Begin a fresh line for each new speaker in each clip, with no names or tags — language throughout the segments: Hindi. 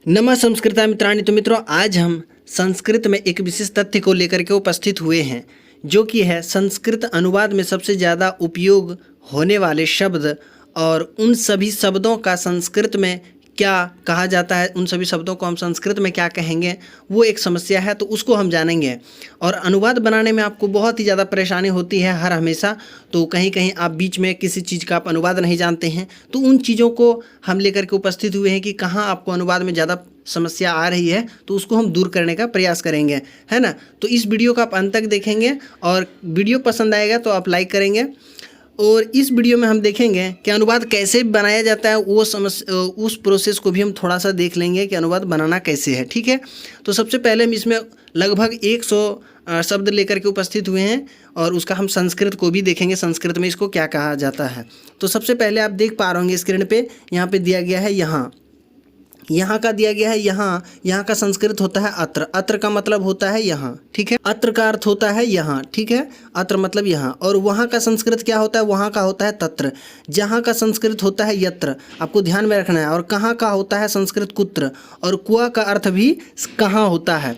नमः संस्कृता मित्राणि। तो मित्रों, आज हम संस्कृत में एक विशेष तथ्य को लेकर के उपस्थित हुए हैं, जो कि है संस्कृत अनुवाद में सबसे ज़्यादा उपयोग होने वाले शब्द और उन सभी शब्दों का संस्कृत में क्या कहा जाता है, उन सभी शब्दों को हम संस्कृत में क्या कहेंगे, वो एक समस्या है। तो उसको हम जानेंगे। और अनुवाद बनाने में आपको बहुत ही ज़्यादा परेशानी होती है हर हमेशा। तो कहीं कहीं आप बीच में किसी चीज़ का आप अनुवाद नहीं जानते हैं, तो उन चीज़ों को हम लेकर के उपस्थित हुए हैं कि कहाँ आपको अनुवाद में ज़्यादा समस्या आ रही है, तो उसको हम दूर करने का प्रयास करेंगे, है ना। तो इस वीडियो को आप अंत तक देखेंगे और वीडियो पसंद आएगा तो आप लाइक करेंगे। और इस वीडियो में हम देखेंगे कि अनुवाद कैसे बनाया जाता है, उस प्रोसेस को भी हम थोड़ा सा देख लेंगे कि अनुवाद बनाना कैसे है, ठीक है। तो सबसे पहले हम इसमें लगभग 100 शब्द लेकर के उपस्थित हुए हैं और उसका हम संस्कृत को भी देखेंगे, संस्कृत में इसको क्या कहा जाता है। तो सबसे पहले आप देख पा रहे होंगे स्क्रीन पे, यहाँ पे दिया गया है यहाँ का दिया गया है यहाँ का संस्कृत होता है अत्र। अत्र का मतलब होता है यहाँ, ठीक है। अत्र का अर्थ होता है यहाँ, ठीक है। अत्र मतलब यहाँ। और वहाँ का संस्कृत क्या होता है, वहाँ का होता है तत्र। जहाँ का संस्कृत होता है यत्र, आपको ध्यान में रखना है। और कहाँ का होता है संस्कृत कुत्र। और क्व का अर्थ भी कहाँ होता है।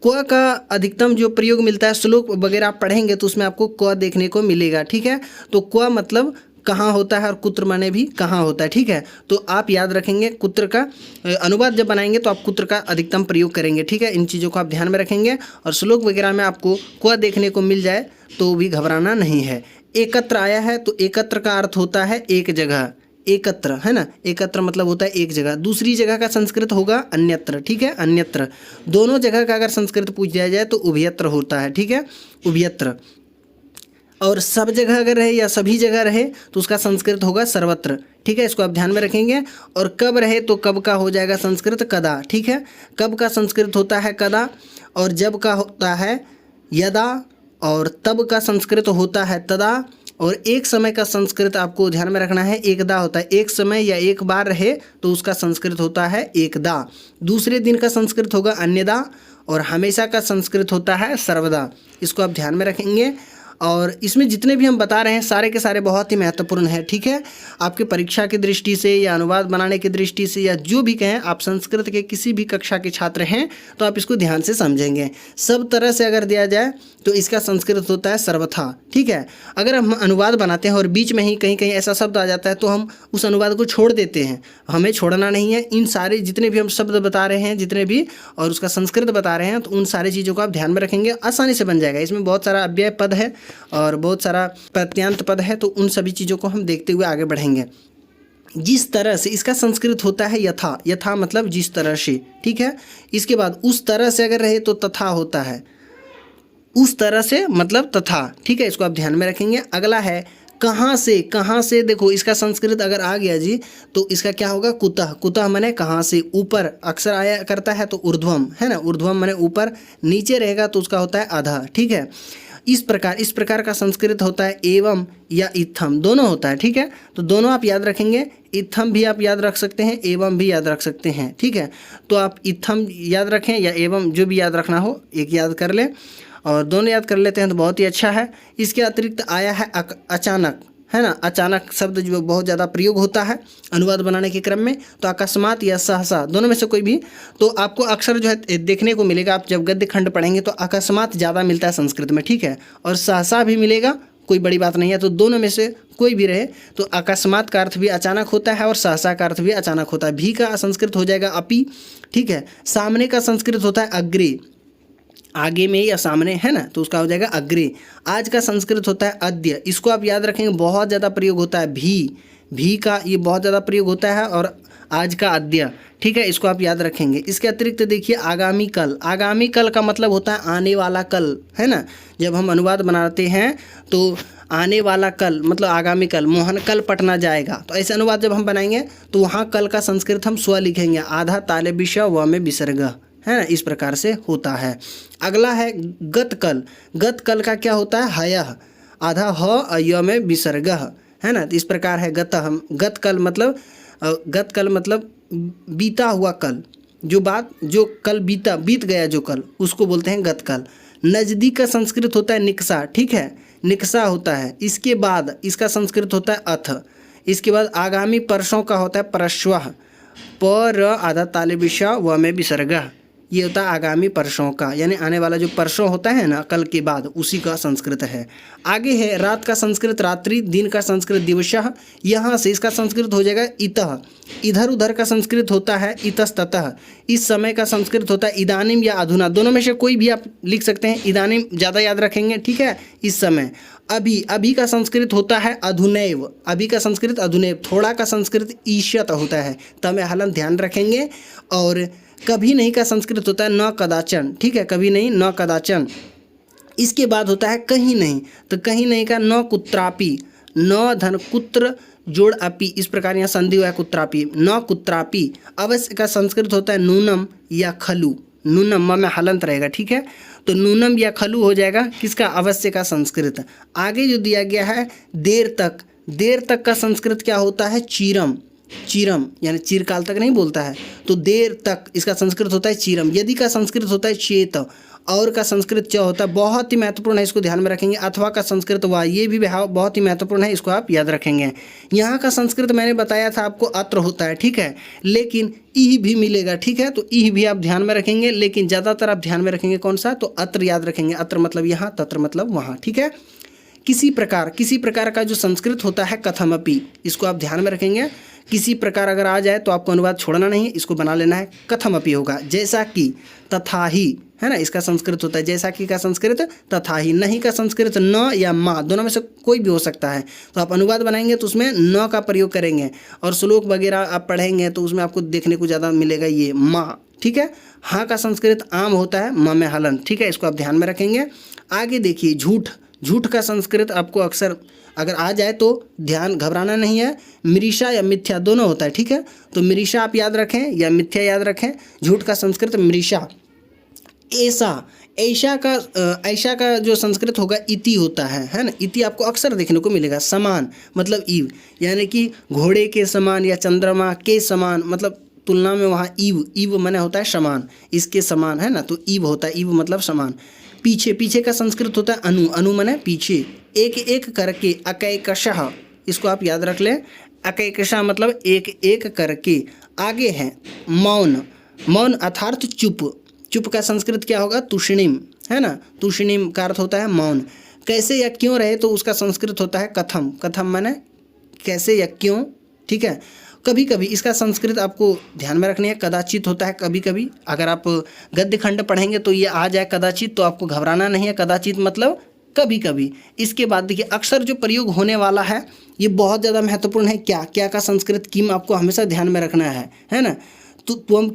क्व का अधिकतम जो प्रयोग मिलता है, श्लोक वगैरह आप पढ़ेंगे तो उसमें आपको क्व देखने को मिलेगा, ठीक है। तो क्व मतलब कहाँ होता है और कुत्र माने भी कहाँ होता है, ठीक है। तो आप याद रखेंगे, कुत्र का अनुवाद जब बनाएंगे तो आप कुत्र का अधिकतम प्रयोग करेंगे, ठीक है। इन चीज़ों को आप ध्यान में रखेंगे। और श्लोक वगैरह में आपको क्व देखने को मिल जाए तो भी घबराना नहीं है। एकत्र आया है तो एकत्र का अर्थ होता है एक जगह, एकत्र, है ना। एकत्र मतलब होता है एक जगह। दूसरी जगह का संस्कृत होगा अन्यत्र, ठीक है, अन्यत्र। दोनों जगह का अगर संस्कृत पूछ दिया जाए तो उभयत्र होता है, ठीक है, उभयत्र। और सब जगह अगर रहे या सभी जगह रहे तो उसका संस्कृत होगा सर्वत्र, ठीक है। इसको आप ध्यान में रखेंगे। और कब रहे तो कब का हो जाएगा संस्कृत कदा, ठीक है। कब का संस्कृत होता है कदा। और जब का होता है यदा। और तब का संस्कृत होता है तदा। और एक समय का संस्कृत आपको ध्यान में रखना है एकदा होता है। एक समय या एक बार रहे तो उसका संस्कृत होता है एकदा। दूसरे दिन का संस्कृत होगा अन्यदा। और हमेशा का संस्कृत होता है सर्वदा। इसको आप ध्यान में रखेंगे। और इसमें जितने भी हम बता रहे हैं सारे के सारे बहुत ही महत्वपूर्ण हैं, ठीक है। आपके परीक्षा की दृष्टि से या अनुवाद बनाने की दृष्टि से या जो भी कहें, आप संस्कृत के किसी भी कक्षा के छात्र हैं तो आप इसको ध्यान से समझेंगे। सब तरह से अगर दिया जाए तो इसका संस्कृत होता है सर्वथा, ठीक है। अगर हम अनुवाद बनाते हैं और बीच में ही कहीं कहीं ऐसा शब्द आ जाता है तो हम उस अनुवाद को छोड़ देते हैं। हमें छोड़ना नहीं है। इन सारे जितने भी हम शब्द बता रहे हैं, जितने भी, और उसका संस्कृत बता रहे हैं, तो उन सारी चीज़ों को आप ध्यान में रखेंगे, आसानी से बन जाएगा। इसमें बहुत सारा अव्यय पद है और बहुत सारा प्रत्यंत पद है, तो उन सभी चीज़ों को हम देखते हुए आगे बढ़ेंगे। जिस तरह से इसका संस्कृत होता है यथा। यथा मतलब जिस तरह से, ठीक है। इसके बाद उस तरह से अगर रहे तो तथा होता है। उस तरह से मतलब तथा, ठीक है। इसको आप ध्यान में रखेंगे। अगला है कहाँ से। कहाँ से देखो, इसका संस्कृत अगर आ गया जी तो इसका क्या होगा कुतः। कुतः माने कहाँ से। ऊपर अक्सर आया करता है तो ऊर्ध्वम, है ना। ऊर्ध्वम माने ऊपर। नीचे रहेगा तो उसका होता है अधः, ठीक है। इस प्रकार का संस्कृत होता है एवं या इत्थम, दोनों होता है, ठीक है। तो दोनों आप याद रखेंगे। इत्थम भी आप याद रख सकते हैं, एवं भी याद रख सकते हैं, ठीक है। तो आप इत्थम याद रखें या एवं, जो भी याद रखना हो एक याद कर लें। और दोनों याद कर लेते हैं तो बहुत ही अच्छा है। इसके अतिरिक्त आया है अचानक, है ना। अचानक शब्द जो बहुत ज़्यादा प्रयोग होता है अनुवाद बनाने के क्रम में। तो अकस्मात या सहसा, दोनों में से कोई भी। तो आपको अक्सर जो है देखने को मिलेगा, आप जब गद्य खंड पढ़ेंगे तो अकस्मात ज़्यादा मिलता है संस्कृत में, ठीक है। और सहसा भी मिलेगा, कोई बड़ी बात नहीं है। तो दोनों में से कोई भी रहे तो अकस्मात का अर्थ भी अचानक होता है और सहसा का अर्थ भी अचानक होता है। भी का संस्कृत हो जाएगा अपि, ठीक है। सामने का संस्कृत होता है अग्रे, आगे में या सामने, है ना। तो उसका हो जाएगा अग्रे। आज का संस्कृत होता है अद्य। इसको आप याद रखेंगे, बहुत ज़्यादा प्रयोग होता है। भी का ये बहुत ज़्यादा प्रयोग होता है। और आज का अद्य, ठीक है। इसको आप याद रखेंगे। इसके अतिरिक्त देखिए आगामी कल। आगामी कल का मतलब होता है आने वाला कल, है ना। जब हम अनुवाद बनाते हैं तो आने वाला कल मतलब आगामी कल। मोहन कल पटना जाएगा, तो ऐसे अनुवाद जब हम बनाएंगे तो वहाँ कल का संस्कृत हम स्व लिखेंगे, आधा ताले विषय व में विसर्ग, है ना। इस प्रकार से होता है। अगला है गतकल। गतकल का क्या होता है हयः, आधा ह य में विसर्ग, है ना। तो इस प्रकार है गतकल मतलब बीता हुआ कल, जो कल बीत गया जो कल, उसको बोलते हैं गतकल। नज़दीक का संस्कृत होता है निकषा, ठीक है, निकषा होता है। इसके बाद इसका संस्कृत होता है अथ। इसके बाद आगामी परसों का होता है परश्वः। पर आधा ताले विषा व में विसर्ग, ये होता है आगामी परसों का, यानी आने वाला जो परसों होता है ना, कल के बाद, उसी का संस्कृत है। आगे है रात का संस्कृत रात्रि, दिन का संस्कृत दिवसः, यहाँ से इसका संस्कृत हो जाएगा इतः। इधर उधर का संस्कृत होता है इतस्ततः। इस समय का संस्कृत होता है इदानीम या अधुना, दोनों में से कोई भी आप लिख सकते हैं। इदानीम ज़्यादा याद रखेंगे, ठीक है, इस समय। अभी, अभी का संस्कृत होता है अधुनैव, अभी का संस्कृत अधुनैव। थोड़ा का संस्कृत ईष्यत होता है, तमें हलन ध्यान रखेंगे। और कभी नहीं का संस्कृत होता है न कदाचन, ठीक है, कभी नहीं न कदाचन। इसके बाद होता है कहीं नहीं, तो कहीं नहीं का न कुत्रापि, न धन कुत्र जोड़ अपि, इस प्रकार यहाँ संधि हुआ है कुत्रापि, न कुत्रापि। अवश्य का संस्कृत होता है नूनम या खलु, नूनम में हलंत रहेगा, ठीक है, तो नूनम या खलु हो जाएगा किसका, अवश्य का संस्कृत। आगे जो दिया गया है देर तक, देर तक का संस्कृत क्या होता है चीरम, चीरम यानी चिरकाल तक नहीं बोलता है, तो देर तक इसका संस्कृत होता है चीरम। यदि का संस्कृत होता है चेत, और का संस्कृत च होता है, बहुत ही महत्वपूर्ण है, इसको ध्यान में रखेंगे। अथवा का संस्कृत वा, ये भी बहुत ही महत्वपूर्ण है, इसको आप याद रखेंगे। यहाँ का संस्कृत मैंने बताया था आपको अत्र होता है, ठीक है, लेकिन ईह भी मिलेगा, ठीक है, तो ईह भी आप ध्यान में रखेंगे, लेकिन ज़्यादातर आप ध्यान में रखेंगे कौन सा, तो अत्र याद रखेंगे। अत्र मतलब यहाँ, तत्र मतलब वहाँ, ठीक है। किसी प्रकार का जो संस्कृत होता है कथमपि, इसको आप ध्यान में रखेंगे। किसी प्रकार अगर आ जाए तो आपको अनुवाद छोड़ना नहीं, इसको बना लेना है, कथमपि होगा। जैसा कि, तथा ही, है ना, इसका संस्कृत होता है जैसा कि का संस्कृत तथा ही। नहीं का संस्कृत न या माँ, दोनों में से कोई भी हो सकता है, तो आप अनुवाद बनाएंगे तो उसमें न का प्रयोग करेंगे, और श्लोक वगैरह आप पढ़ेंगे तो उसमें आपको देखने को ज़्यादा मिलेगा ये माँ, ठीक है। हाँ का संस्कृत आम होता है, म में हलन, ठीक है, इसको आप ध्यान में रखेंगे। आगे देखिए झूठ, झूठ का संस्कृत आपको अक्सर अगर आ जाए तो ध्यान घबराना नहीं है, मृषा या मिथ्या दोनों होता है, ठीक है, तो मृषा आप याद रखें या मिथ्या याद रखें। झूठ का संस्कृत मृषा। ऐसा का जो संस्कृत होगा इति होता है ना, इति आपको अक्सर देखने को मिलेगा। समान मतलब ईव, यानी कि घोड़े के समान या चंद्रमा के समान, मतलब तुलना में वहाँ ईव माने होता है समान, इसके समान, है ना, तो ईव होता है, ईव मतलब समान। पीछे का संस्कृत होता है अनु माने पीछे। एक एक करके अकैकशः, इसको आप याद रख लें, अकैकशः मतलब एक एक करके। आगे है मौन अर्थात चुप का संस्कृत क्या होगा तुष्णिम, है ना, तुष्णिम का अर्थ होता है मौन। कैसे या क्यों रहे तो उसका संस्कृत होता है कथम माने कैसे या क्यों, ठीक है। कभी कभी इसका संस्कृत आपको ध्यान में रखनी है, कदाचित होता है कभी कभी। अगर आप गद्य खंड पढ़ेंगे तो ये आ जाए कदाचित, तो आपको घबराना नहीं है, कदाचित मतलब कभी कभी। इसके बाद देखिए अक्सर जो प्रयोग होने वाला है ये बहुत ज़्यादा महत्वपूर्ण है। क्या का संस्कृत किम आपको हमेशा ध्यान में रखना है ना, तो त्वम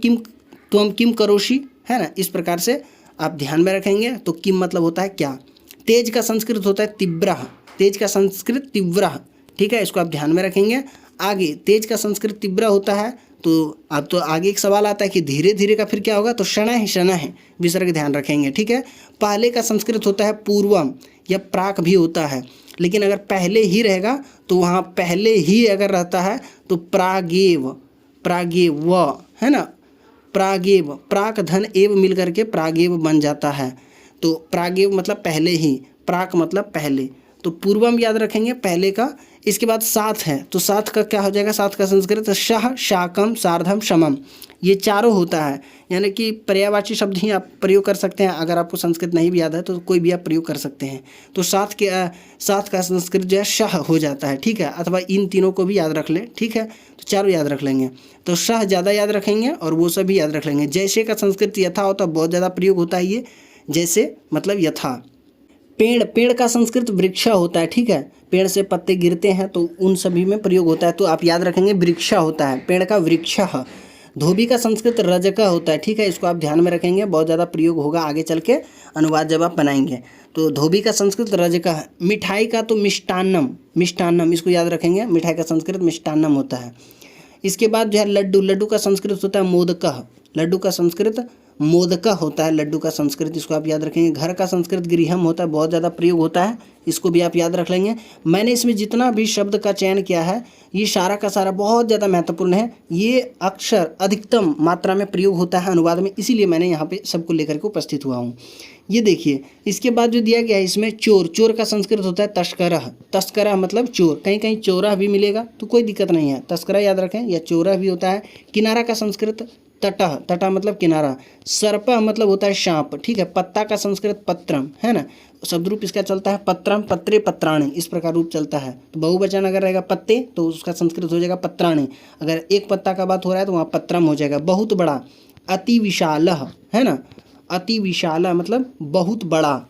किम करोषि, है ना, इस प्रकार से आप ध्यान में रखेंगे। तो किम मतलब होता है क्या। तेज का संस्कृत होता है तीव्रः, तेज का संस्कृत तीव्रः, ठीक है, इसको आप ध्यान में रखेंगे। आगे तेज का संस्कृत तीव्र होता है, तो अब तो आगे एक सवाल आता है कि धीरे धीरे का फिर क्या होगा, तो शनः विसर्ग ध्यान रखेंगे, ठीक है। पहले का संस्कृत होता है पूर्वम या प्राक भी होता है, लेकिन अगर पहले ही रहेगा तो वहाँ पहले ही अगर रहता है तो प्रागेव है ना, प्रागेव, प्राक धन एव मिल करके प्रागेव बन जाता है। तो प्रागेव मतलब पहले ही, प्राक मतलब पहले, तो पूर्वम याद रखेंगे पहले का। इसके बाद साथ है, तो साथ का क्या हो जाएगा, साथ का संस्कृत शाह, शाकम, सार्धम, समम, ये चारों होता है, यानी कि पर्यायवाची शब्द ही आप प्रयोग कर सकते हैं। अगर आपको संस्कृत नहीं भी याद है तो कोई भी आप प्रयोग कर सकते हैं। तो साथ का संस्कृत जो है शाह हो जाता है, ठीक है, अथवा इन तीनों को भी याद रख लें, ठीक है, तो चारों याद रख लेंगे। तो शाह ज़्यादा याद रखेंगे और वो सभी याद रख लेंगे। जैसे का संस्कृत यथा होता है, बहुत ज़्यादा प्रयोग होता है ये, जैसे मतलब यथा। पेड़ का संस्कृत वृक्षा होता है, ठीक है, पेड़ से पत्ते गिरते हैं तो उन सभी में प्रयोग होता है, तो आप याद रखेंगे वृक्षा होता है, पेड़ का वृक्षः। धोबी का संस्कृत रजका होता है, ठीक है, इसको आप ध्यान में रखेंगे, बहुत ज़्यादा प्रयोग होगा आगे चल के अनुवाद जब आप बनाएंगे। तो धोबी का संस्कृत रजका है। मिठाई का तो मिष्टान्नम, इसको याद रखेंगे, मिठाई का संस्कृत मिष्टान्नम होता है। इसके बाद जो है लड्डू का संस्कृत होता है मोदकः, लड्डू का संस्कृत मोदका होता है लड्डू का संस्कृत, इसको आप याद रखेंगे। घर का संस्कृत गृहम होता है, बहुत ज़्यादा प्रयोग होता है, इसको भी आप याद रख लेंगे। मैंने इसमें जितना भी शब्द का चयन किया है ये सारा का सारा बहुत ज़्यादा महत्वपूर्ण है। ये अक्षर अधिकतम मात्रा में प्रयोग होता है अनुवाद में, इसीलिए मैंने यहाँ पे सबको लेकर के उपस्थित हुआ हूँ। ये देखिए, इसके बाद जो दिया गया है इसमें चोर, चोर का संस्कृत होता है तस्करह। तस्करह मतलब चोर, कहीं कहीं चोरा भी मिलेगा तो कोई दिक्कत नहीं है, तस्करा याद रखें, या चोरा भी होता है। किनारा का संस्कृत तटह, तटह मतलब किनारा। सर्पह मतलब होता है सांप, ठीक है। पत्ता का संस्कृत पत्रम, है ना, शब्द रूप इसका चलता है पत्रम, पत्रे, पत्राणी, इस प्रकार रूप चलता है। तो बहुवचन अगर रहेगा पत्ते तो उसका संस्कृत हो जाएगा पत्राणी, अगर एक पत्ता का बात हो रहा है तो वहाँ पत्रम हो जाएगा। बहुत बड़ा, अति विशालह, है ना, अति विशाला मतलब बहुत बड़ा।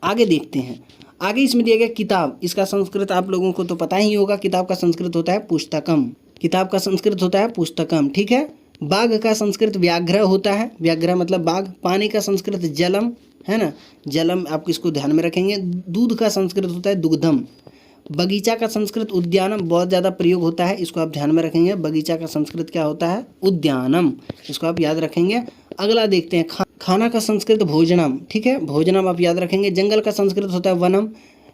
आगे देखते हैं, आगे इसमें दिया गया किताब, इसका संस्कृत आप लोगों को तो पता ही होगा, किताब का संस्कृत होता है पुस्तकम, किताब का संस्कृत होता है पुस्तकम, ठीक है। बाघ का संस्कृत व्याघ्र होता है, व्याघ्र मतलब बाघ। पानी का संस्कृत जलम, है ना, जलम, आप इसको ध्यान में रखेंगे। दूध का संस्कृत होता है दुग्धम। बगीचा का संस्कृत उद्यानम, बहुत ज़्यादा प्रयोग होता है, इसको आप ध्यान में रखेंगे। बगीचा का संस्कृत क्या होता है, उद्यानम, इसको आप याद रखेंगे। अगला देखते हैं, खाना का संस्कृत भोजनम, ठीक है, भोजनम आप याद रखेंगे। जंगल का संस्कृत होता है वनम।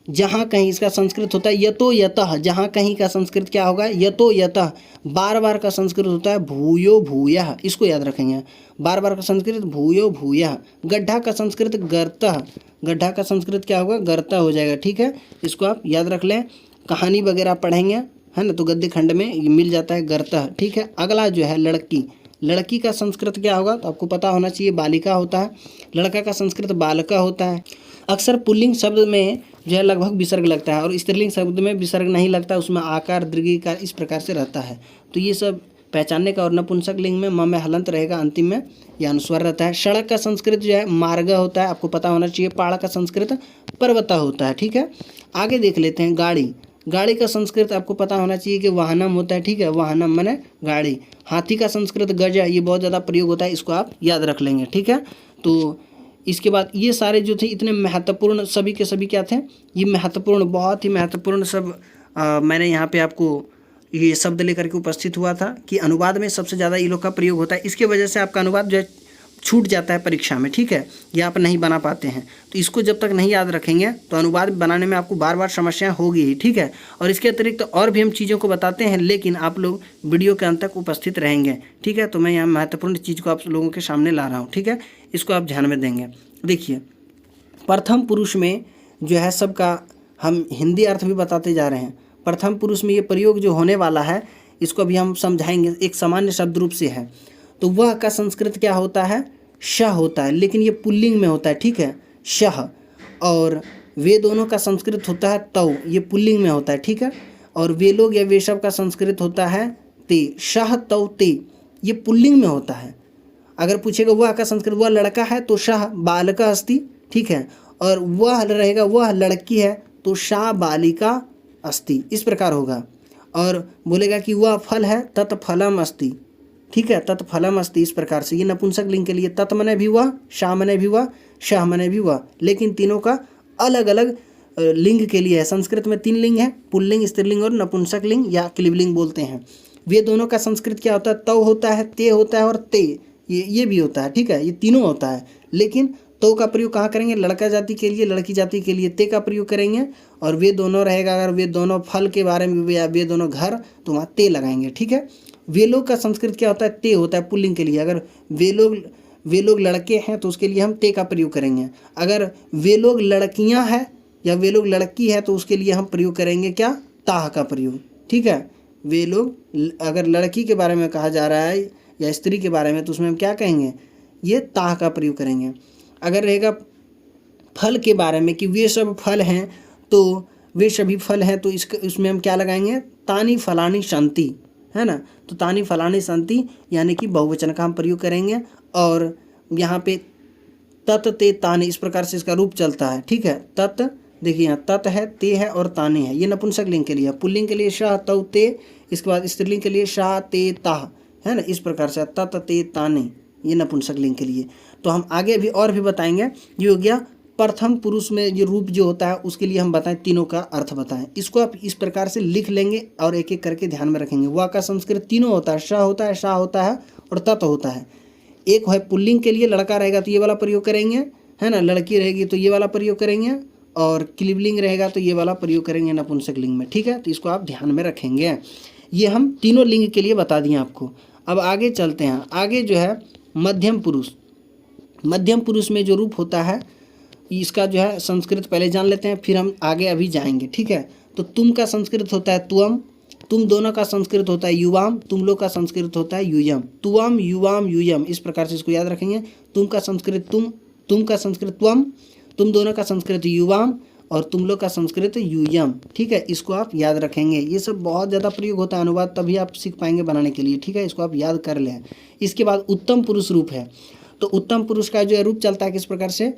जहाँ कहीं इसका संस्कृत होता है यतो यतः, जहाँ कहीं का संस्कृत क्या होगा, यतो यतः। बार बार का संस्कृत होता है भूयो भूयः, इसको याद रखेंगे, बार बार का संस्कृत भूयो भूयः। गड्ढा का संस्कृत गर्तः, गड्ढा का संस्कृत क्या होगा, गर्ता हो जाएगा, ठीक है, इसको आप याद रख लें। कहानी वगैरह पढ़ेंगे, है ना, तो गद्य खंड में ये मिल जाता है गर्तः, ठीक है। अगला जो है लड़की, लड़की का संस्कृत क्या होगा तो आपको पता होना चाहिए, बालिका होता है। लड़का का संस्कृत बालका होता है। अक्सर पुल्लिंग शब्द में जो है लगभग विसर्ग लगता है और स्त्रीलिंग शब्द में विसर्ग नहीं लगता, उसमें आकार दीर्घिकार इस प्रकार से रहता है। तो ये सब पहचानने का। और नपुंसक लिंग में म में हलंत रहेगा, अंतिम में यह अनुस्वार रहता है। सड़क का संस्कृत जो है मार्ग होता है, आपको पता होना चाहिए। पहाड़ का संस्कृत पर्वता होता है, ठीक है। आगे देख लेते हैं गाड़ी, गाड़ी का संस्कृत आपको पता होना चाहिए कि वाहनम होता है, ठीक है, वाहनम माने गाड़ी। हाथी का संस्कृत गज, ये बहुत ज़्यादा प्रयोग होता है, इसको आप याद रख लेंगे, ठीक है। तो इसके बाद ये सारे जो थे इतने महत्वपूर्ण, सभी के सभी क्या थे, ये महत्वपूर्ण, बहुत ही महत्वपूर्ण सब मैंने यहाँ पे आपको ये शब्द लेकर के उपस्थित हुआ था कि अनुवाद में सबसे ज़्यादा ये लोग का प्रयोग होता है। इसके वजह से आपका अनुवाद जो है छूट जाता है परीक्षा में, ठीक है, ये आप नहीं बना पाते हैं। तो इसको जब तक नहीं याद रखेंगे तो अनुवाद बनाने में आपको बार बार समस्याएं होगी ही, ठीक है। और इसके अतिरिक्त और भी हम चीज़ों को बताते हैं, लेकिन आप लोग वीडियो के अंत तक उपस्थित रहेंगे, ठीक है। तो मैं यहाँ महत्वपूर्ण चीज़ को आप लोगों के सामने ला रहा हूँ, ठीक है, इसको आप ध्यान में देंगे। देखिए, प्रथम पुरुष में जो है सबका हम हिंदी अर्थ भी बताते जा रहे हैं। प्रथम पुरुष में ये प्रयोग जो होने वाला है इसको अभी हम समझाएंगे, एक सामान्य शब्द रूप से है। तो वह का संस्कृत क्या होता है, शह होता है, लेकिन ये पुल्लिंग में होता है, ठीक है, शह। और वे दोनों का संस्कृत होता है तौ, ये पुल्लिंग में होता है, ठीक है। और वे लोग या वे सब का संस्कृत होता है ते, शह तौ ते, ये पुल्लिंग में होता है। अगर पूछेगा वह का संस्कृत, वह लड़का है तो शाह बालिका अस्ति, ठीक है। और वह रहेगा वह लड़की है तो शाह बालिका अस्ति, इस प्रकार होगा। और बोलेगा कि वह फल है तत्फलम अस्ति, ठीक है, तत्फलम अस्ति, इस प्रकार से। ये नपुंसक लिंग के लिए तत् मने भी हुआ, शाह मने भी हुआ, शाह मने भी हुआ, लेकिन तीनों का अलग अलग लिंग के लिए है। संस्कृत में 3 लिंग है, पुल्लिंग, स्त्रीलिंग और नपुंसक लिंग या क्लीबलिंग बोलते हैं। वे दोनों का संस्कृत क्या होता है, तौ होता है, ते होता है और ते, ये भी होता है, ठीक है, ये तीनों होता है। लेकिन तो का प्रयोग कहाँ करेंगे, लड़का जाति के लिए, लड़की जाति के लिए ते का प्रयोग करेंगे। और वे दोनों रहेगा, अगर वे दोनों फल के बारे में या वे दोनों घर, तो वहाँ ते लगाएंगे, ठीक है। वे लोग का संस्कृत क्या होता है, ते होता है पुल्लिंग के लिए। अगर वे लोग लड़के हैं तो उसके लिए हम ते का प्रयोग करेंगे। अगर वे लोग लड़कियां हैं या वे लोग लड़की है तो उसके लिए हम प्रयोग करेंगे क्या, ताह का प्रयोग, ठीक है। वे लोग, अगर लड़की के बारे में कहा जा रहा है या स्त्री के बारे में तो उसमें हम क्या कहेंगे, ये ताह का प्रयोग करेंगे। अगर रहेगा फल के बारे में कि वे सब फल हैं तो वे सभी फल हैं तो इसमें हम क्या लगाएंगे, तानी फलानी शांति, है ना। तो तानी फलानी शांति यानी कि बहुवचन का हम प्रयोग करेंगे। और यहाँ पे तत ते तानी, इस प्रकार से इसका रूप चलता है, ठीक है। तत, देखिए यहाँ तत है, ते है और तानी है, ये नपुंसक लिंग के लिए। पुल्लिंग के लिए शाह तौ ते, इसके बाद स्त्रीलिंग के लिए शाह ते ताह, है ना, इस प्रकार से तत ते तानी, ये नपुंसक लिंग के लिए। तो हम आगे भी और भी बताएंगे। ये हो गया प्रथम पुरुष में ये रूप जो होता है उसके लिए हम बताएं, तीनों का अर्थ बताएं। इसको आप इस प्रकार से लिख लेंगे और एक एक करके ध्यान में रखेंगे। वह का संस्कृत तीनों होता है, शाह होता है, शाह होता है और तत् होता है। एक है पुल्लिंग के लिए, लड़का रहेगा तो ये वाला प्रयोग करेंगे, है ना, लड़की रहेगी तो ये वाला प्रयोग करेंगे, और क्लीबलिंग रहेगा तो ये वाला प्रयोग करेंगे नपुंसक लिंग में। ठीक है, तो इसको आप ध्यान में रखेंगे। ये हम तीनों लिंग के लिए बता दिए आपको। अब आगे चलते हैं। आगे जो है मध्यम पुरुष, मध्यम पुरुष में जो रूप होता है इसका जो है संस्कृत पहले जान लेते हैं, फिर हम आगे अभी जाएंगे। ठीक है, तो तुम का संस्कृत होता है तुअम, तुम दोनों का संस्कृत होता है युवाम, तुम लोग का संस्कृत होता है यूयम। तुअम युवाम यूयम, इस प्रकार से इसको याद रखेंगे। तुम का संस्कृत तुम का संस्कृत तुअम, तुम दोनों का संस्कृत युवाम, और तुम लोग का संस्कृत यूयम। ठीक है, इसको आप याद रखेंगे। ये सब बहुत ज़्यादा प्रयोग होता है अनुवाद, तभी आप सीख पाएंगे बनाने के लिए। ठीक है, इसको आप याद कर लें। इसके बाद उत्तम पुरुष रूप है, तो उत्तम पुरुष का जो है रूप चलता है किस प्रकार से,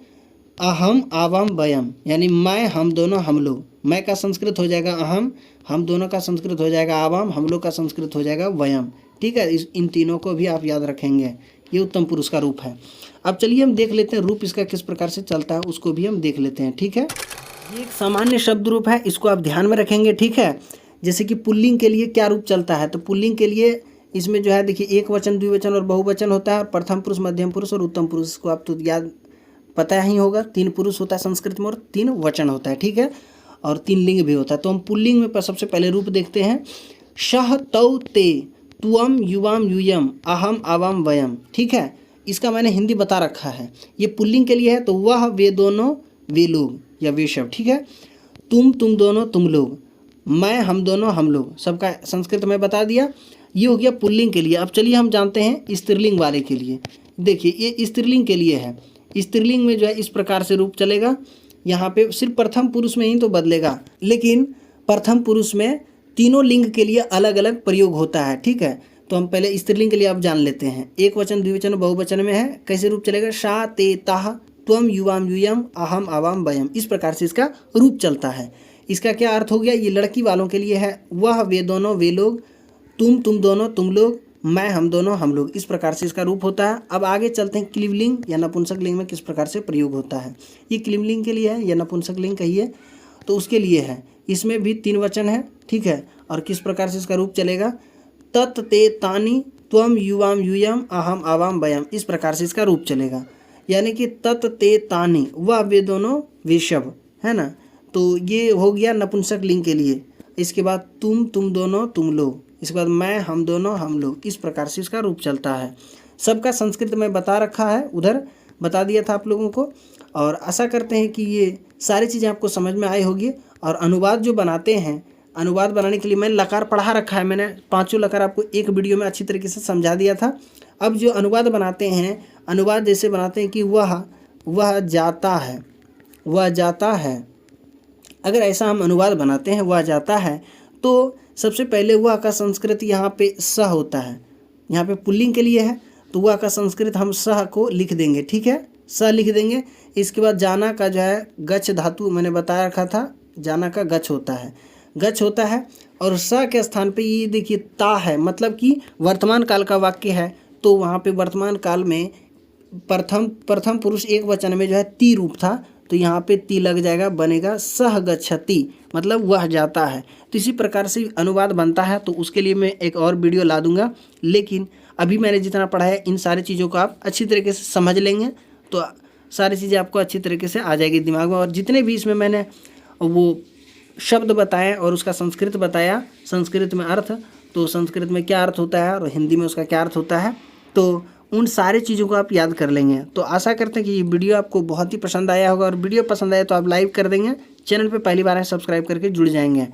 अहम आवाम वयम, यानी मैं, हम दोनों, हम लोग। मैं का संस्कृत हो जाएगा अहम, हम दोनों का संस्कृत हो जाएगा आवाम, हम लोग का संस्कृत हो जाएगा वयम। ठीक है, इन तीनों को भी आप याद रखेंगे। ये उत्तम पुरुष का रूप है। अब चलिए हम देख लेते हैं रूप इसका किस प्रकार से चलता है, उसको भी हम देख लेते हैं। ठीक है, ये एक सामान्य शब्द रूप है, इसको आप ध्यान में रखेंगे। ठीक है, जैसे कि पुल्लिंग के लिए क्या रूप चलता है, तो पुल्लिंग के लिए इसमें जो है देखिए एक वचन, द्विवचन और बहुवचन होता है। प्रथम पुरुष, मध्यम पुरुष और उत्तम पुरुष को आप तो याद पता ही होगा। 3 पुरुष होता है संस्कृत में और 3 वचन होता है। ठीक है, और 3 लिंग भी होता है। तो हम पुल्लिंग में सबसे पहले रूप देखते हैं। शह तौ ते तुअम युवाम यूयम अहम आवाम वयम। ठीक है, इसका मैंने हिंदी बता रखा है। ये पुल्लिंग के लिए है, तो वह, वे दोनों, वे लोग या वे शब्द। ठीक है, तुम दोनों, तुम लोग, मैं, हम दोनों, हम लोग, सबका संस्कृत में बता दिया। ये हो गया पुल्लिंग के लिए। अब चलिए हम जानते हैं स्त्रीलिंग वाले के लिए। देखिए ये स्त्रीलिंग के लिए है। स्त्रीलिंग में जो है इस प्रकार से रूप चलेगा। यहाँ पे सिर्फ प्रथम पुरुष में ही तो बदलेगा, लेकिन प्रथम पुरुष में तीनों लिंग के लिए अलग अलग प्रयोग होता है। ठीक है, तो हम पहले स्त्रीलिंग के लिए आप जान लेते हैं। एक वचन, द्विवचन और बहुवचन में है। कैसे रूप चलेगा, शा ते ताह त्वम युवाम यूयम अहम आवाम वयम। इस प्रकार से इसका रूप चलता है। इसका क्या अर्थ हो गया, ये लड़की वालों के लिए है। वह, वे दोनों, वे लोग, तुम दोनों, तुम लोग, मैं, हम दोनों, हम लोग। इस प्रकार से इसका रूप होता है। अब आगे चलते हैं क्लीबलिंग या नपुंसक लिंग में किस प्रकार से प्रयोग होता है। ये क्लीबलिंग के लिए है या नपुंसक लिंग कहिए तो उसके लिए है। इसमें भी 3 वचन है। ठीक है, और किस प्रकार से इसका रूप चलेगा, तत् ते तानि त्वम युवाम यूयम अहम आवाम वयम। इस प्रकार से इसका रूप चलेगा, यानी कि तत् ते तानि, वह, वे दोनों, वे शब्द, है ना। तो ये हो गया नपुंसक लिंग के लिए। इसके बाद तुम दोनों, तुम लोग। इसके बाद मैं, हम दोनों, हम लोग। इस प्रकार से इसका रूप चलता है। सबका संस्कृत में बता रखा है, उधर बता दिया था आप लोगों को। और आशा करते हैं कि ये सारी चीज़ें आपको समझ में आई होगी। और अनुवाद जो बनाते हैं, अनुवाद बनाने के लिए मैंने लकार पढ़ा रखा है। मैंने 5 लकार आपको एक वीडियो में अच्छी तरीके से समझा दिया था। अब जो अनुवाद बनाते हैं, अनुवाद जैसे बनाते हैं कि वह जाता है, वह जाता है। अगर ऐसा हम अनुवाद बनाते हैं, वह जाता है, तो सबसे पहले वह का संस्कृत यहाँ पे स होता है। यहाँ पे पुल्लिंग के लिए है, तो वह का संस्कृत हम सह को लिख देंगे। ठीक है, स लिख देंगे। इसके बाद जाना का जो है गच्छ धातु मैंने बता रखा था, जाना का गच्छ होता है, गच्छ होता है। और स के स्थान पे ये देखिए ता है, मतलब कि वर्तमान काल का वाक्य है। तो वहाँ पे वर्तमान काल में प्रथम पुरुष एक वचन में जो है ती रूप था, तो यहाँ पे ती लग जाएगा, बनेगा सह गच्छति, मतलब वह जाता है। तो इसी प्रकार से अनुवाद बनता है। तो उसके लिए मैं एक और वीडियो ला दूंगा, लेकिन अभी मैंने जितना पढ़ा है इन सारी चीज़ों को आप अच्छी तरीके से समझ लेंगे तो सारी चीज़ें आपको अच्छी तरीके से आ जाएगी दिमाग में। और जितने भी इसमें मैंने वो शब्द बताए और उसका संस्कृत बताया, संस्कृत में अर्थ, तो संस्कृत में क्या अर्थ होता है और हिंदी में उसका क्या अर्थ होता है, तो उन सारी चीज़ों को आप याद कर लेंगे। तो आशा करते हैं कि ये वीडियो आपको बहुत ही पसंद आया होगा। और वीडियो पसंद आया तो आप लाइक कर देंगे, चैनल पे पहली बार है सब्सक्राइब करके जुड़ जाएंगे।